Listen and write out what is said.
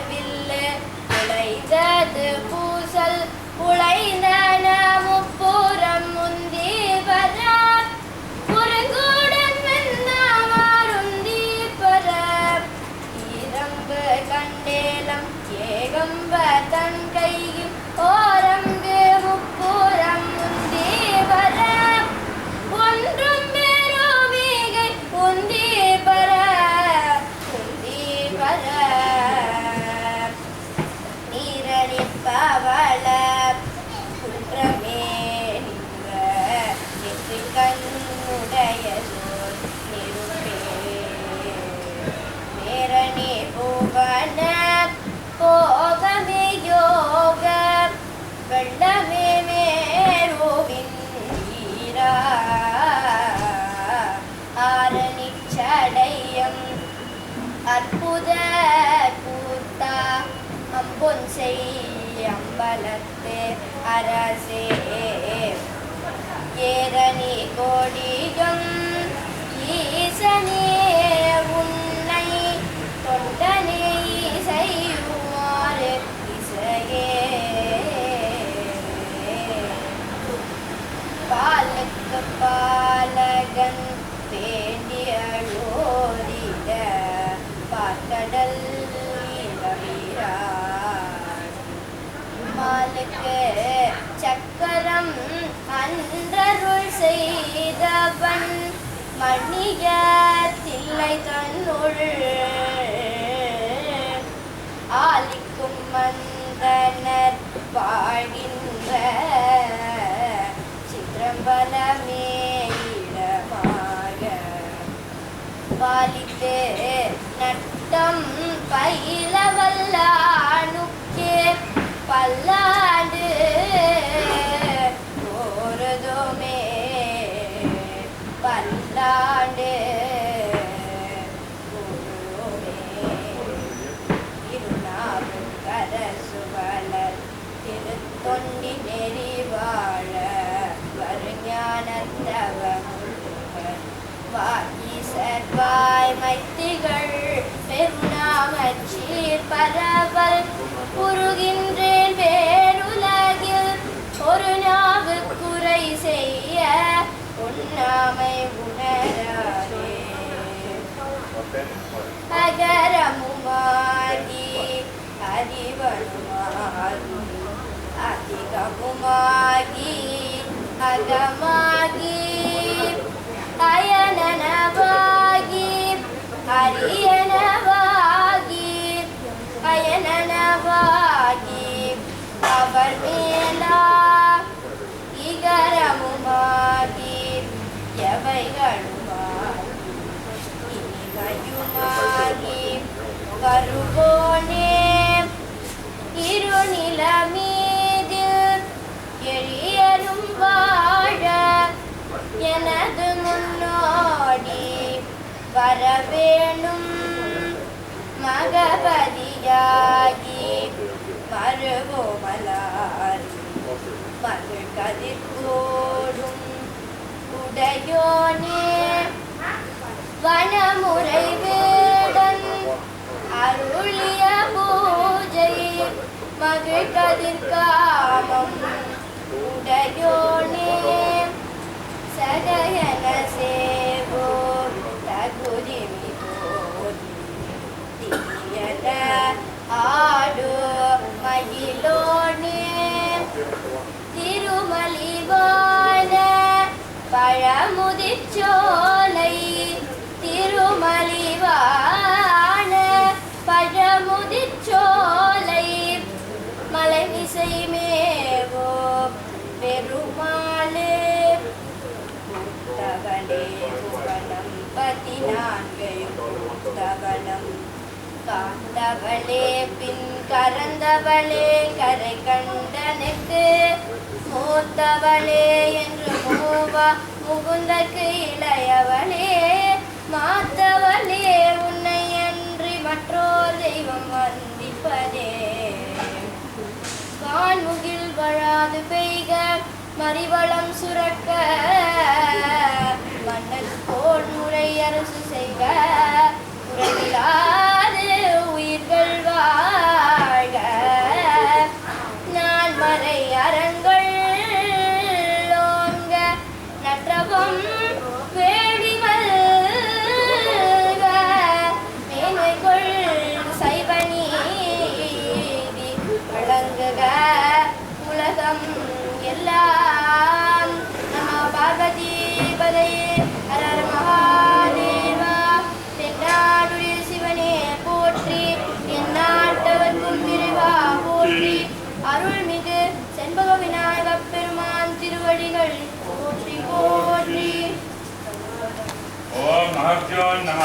வில்லு உழைந்தது பூசல் உழைந்தன முப்புறம் முந்தி வர குறுங்குடன் வெந்தாமருந்தி பெற ஈரம்பு கண்டேலம் ஏகம்ப தன் கையில் ஓரங்கு முப்புறம் முந்தி வர ஒன்றும் பெருமிகை உந்தி பெற நீரணிப்பவள குன்றமே நின்ற நெற்றி கண்ணுடையதோர் நெருப்பே நேரணி புவன போகமே யோக வெள்ளமே மேருவின் ஈரா ஆரணிச்சடையம் அற்புத கூத்தா அம்பொன் செய்யம்பலத்து அரசே ஏரணி கோடியும் ஈசனே உன்னை தொண்டனே இசையுமாறு இசையே பாலுக்கு பாலகன் வேண்டியளோரிட பாக்கடல் மாலுக்கு சக்கரம் அன்றருள் செய்தவன் மணிய தில்லை தன்னுள் ஆலிக்கும் மந்தனர் வாழ்கின்ற சித்திரம்பலமே இடமாக பாலித்து நட்டம் பயில வல்லானுக்கே பல்லாண்டு போறதுமே பல்லாண்டு இருநாவும் கரசுவலர் திருத்தொண்டி நெறிவாழ வருஞானத்தவம் வாய் மைத்திகள் பெருநாமச்சீர் பரவல் புருகின்றேன் பேருலகில் ஒரு நாவு குறை செய்ய உண்ணாமை உணராதே அகரமுமாகி அறிவனுமாகி அதிகமுமாகி அகமாகி அயனனவாகி அரியனவாகி அயனனவாகி அவர் மேலா இகரமுமாகி எவைகளுமாகி இனிமையுமாகி வருவோனே இருநிலமீது எளியரும் வாழ எனது முன்னோடி வரவேணும் மகபதியாகி மருகோமலார் மகள் கதிர்கோடும் உடையோனே வனமுறை வேடன் அருளிய பூஜை மகள் கதிர்காமம் உடையோனே சகயன சேவோ தகுதிமி தீயன ஆடு மகிழோனே திருமலிவான பழமுதிர்ச்சோலை திருமலிவான பழமுதிர்ச்சோலை மலைமிசை மேவோ பெருமாளே தவளே புவனம் 14 தவளம் காந்தவளே பின் கரந்தவளே கரை கண்டனுக்கு மூத்தவளே என்று மூவா முகுந்தக்கு இளையவளே மாத்தவளே உன்னை அன்றி மற்றோர் தெய்வம் வந்திப்பதே வான்முகில் வழாது பெய்க மறிவளம் சுரக்க மன்னன் போல் முறை அரசு செய்க உறவிலாது உயிர்கள் गुरुभ्यो नमः